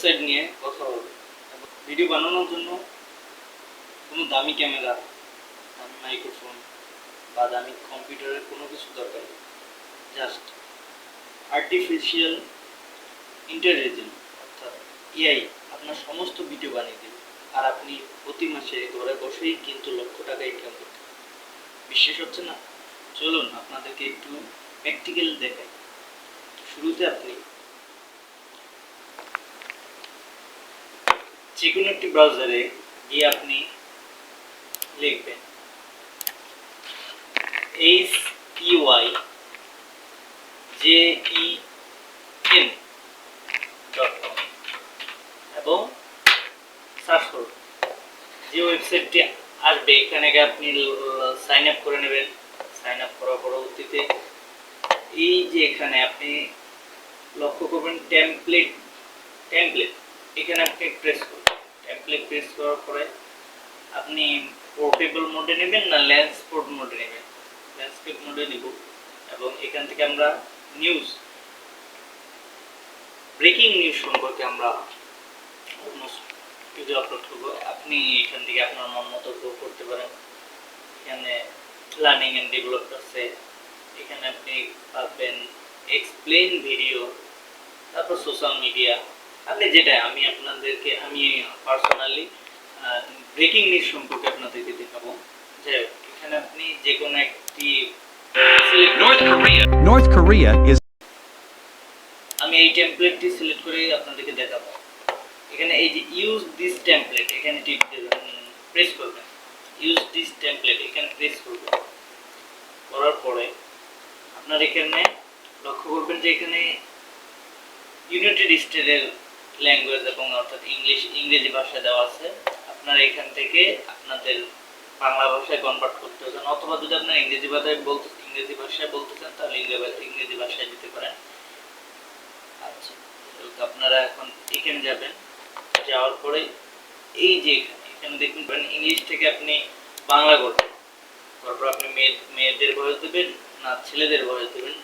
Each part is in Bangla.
ওয়েবসাইট নিয়ে কথা হবে। ভিডিও বানানোর জন্য কোনো দামি ক্যামেরা, দামি মাইক্রোফোন বা দামি কম্পিউটারের কোনো কিছু দরকার নেই। জাস্ট আর্টিফিশিয়াল ইন্টেলিজেন্স অর্থাৎ এআই আপনার সমস্ত ভিডিও বানিয়ে দেবে, আর আপনি প্রতি মাসে ঘরে বসেই কিন্তু লক্ষ টাকা ইনকাম করতে পারেন। বিশ্বাস হচ্ছে না? চলুন আপনাদেরকে একটু প্র্যাকটিক্যাল দেখাই। শুরুতে আপনি যে কোনো একটি ব্রাউজারে গিয়ে আপনি লিখবেন HEYJEN.com এবং সার্চ করুন। যে ওয়েবসাইটটি আসবে এখানে আপনি সাইন আপ করে নেবেন। সাইন আপ করার পরবর্তীতে এই যে এখানে আপনি লক্ষ্য করবেন টেমপ্লেট এখানে আপনি প্রেস করবেন। টেমপ্লেট প্রেস করার পরে আপনি পোর্টেবল মোডে নেবেন না ল্যান্ডস্কেপ মোডে নেবেন? ল্যান্ডস্কেপ মোডে নিব এবং এখান থেকে আমরা ব্রেকিং নিউজ সম্পর্কে আমরা ভিডিও আপলোড করব। আপনি এখান থেকে আপনার মন মতো গ্রো করতে পারেন। এখানে লার্নিং এন্ড ডেভেলপ আছে, এখানে আপনি পাবেন এক্সপ্লেইন ভিডিও, তারপর সোশ্যাল মিডিয়া। আপনি যেটা আমি পার্সোনালি ব্রেকিং নিউজ সম্পর্কে আপনাদেরকে দেখাবো। যে এখানে আপনি যে কোনো একটি North Korea is আমি এই টেমপ্লেটটি সিলেক্ট করে আপনাদেরকে দেখাবো। এখানে এই যে ইউজ দিস টেমপ্লেট এখানে টিপ দেবেন, প্রেস করবেন। ইউজ দিস টেমপ্লেট এখানে প্রেস করবেন। করার পরে আপনার এখানে লক্ষ্য করবেন যে এখানে ইউনাইটেড স্টেটের ল্যাঙ্গুয়েজ এবং অর্থাৎ ইংরেজি ভাষা দেওয়া আছে। আপনারা এখান থেকে আপনাদের বাংলা ভাষায় কনভার্ট করতে চান, অথবা যদি আপনার ইংরেজি ভাষায় বলতে চান তাহলে ইংরেজি ভাষায় দিতে পারেন। আচ্ছা, আপনারা এখন এখানে যাবেন। যাওয়ার পরে এই যে এখানে দেখবেন ইংলিশ থেকে আপনি বাংলা করবেন। তারপর আপনি মেয়েদের ভয়েস দেবেন না ছেলেদের ভয়েস দেবেন।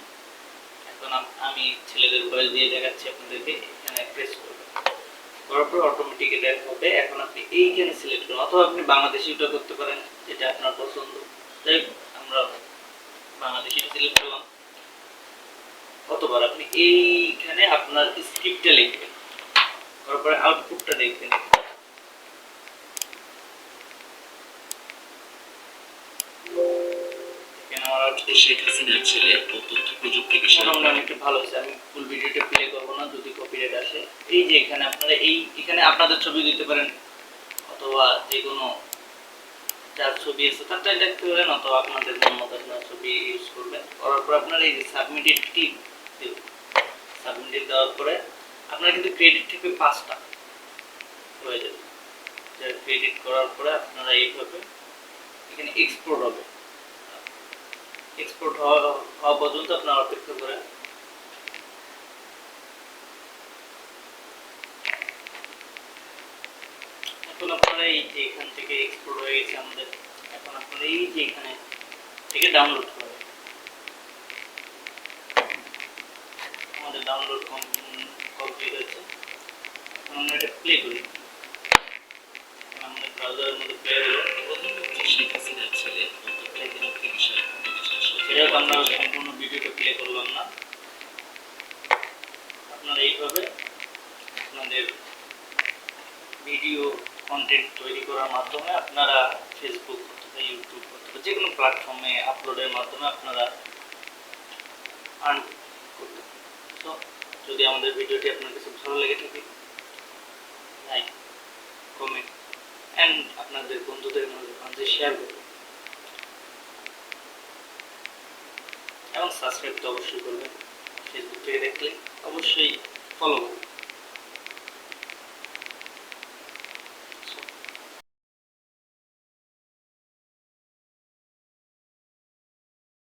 এখন আমি ছেলেদের ভয়েস দিয়ে দেখাচ্ছি আপনাদেরকে। এখানে প্রেস করবেন, করার পর অটোমেটিক এটা হবে। এখন আপনি এইখানে সিলেক্ট করুন, অথবা আপনি বাংলাদেশিটা করতে পারেন, যেটা আপনার পছন্দ। তাই আমরা বাংলাদেশিটা সিলেক্ট করলাম। অথবা আপনি এইখানে আপনার স্ক্রিপ্টটা লিখবেন, তারপরে আউটপুটটা দেখবেন। শেখ হাসিনার ছেলে ও তথ্য প্রযুক্তি বিষয়ে অনেকটা ভালো হয়েছে। আমি ফুল ভিডিওটা প্লে করবো না যদি কপিরাইট আসে। এই যে এখানে আপনারা এখানে আপনাদের ছবি দিতে পারেন, অথবা যে কোনো যার ছবি আছে তারটাই দেখতে পারেন, অথবা আপনাদের মন মতো আপনার ছবি ইউজ করবেন। করার পর আপনারা এই যে সাবমিটেড টিপ দেবেন। সাবমিটেড দেওয়ার পরে আপনার কিন্তু ক্রেডিট থেকে 5টা হয়ে যাবে। ক্রেডিট করার পরে আপনারা এইভাবে এখানে এক্সপোর্ট হবে। এক্সপোর্ট হওয়া পর্যন্ত আপনারা অপেক্ষা করেন। এখন আপনারা এই যে এখান থেকে এক্সপোর্ট হয়ে গেছে আমাদের। এখন আপনারা এই যে এখানে থেকে ডাউনলোড করবেন। আমাদের ডাউনলোড কমপ্লিট হয়েছে। এখন আমরা এটা প্লে করি। আমাদের ব্রাউজারের মধ্যে প্লে হলো। শেখ হাসিনার ছেলে ও তথ্য প্রযুক্তি বিষয়ে আমরা সম্পূর্ণ ভিডিওটা প্লে করলাম না। আপনারা এইভাবে আপনাদের ভিডিও কন্টেন্ট তৈরি করার মাধ্যমে আপনারা ফেসবুক অথবা ইউটিউব অথবা যে কোনো প্ল্যাটফর্মে আপলোডের মাধ্যমে আপনারা আর্ন করতে পারেন। তো যদি আমাদের ভিডিওটি আপনার কাছে ভালো লেগে থাকে, লাইক, কমেন্ট অ্যান্ড আপনাদের বন্ধুদের মাঝে শেয়ার করবেন এবং সাবস্ক্রাইব তো অবশ্যই করবেন। ফেসবুক থেকে দেখলে অবশ্যই ফলো করবেন।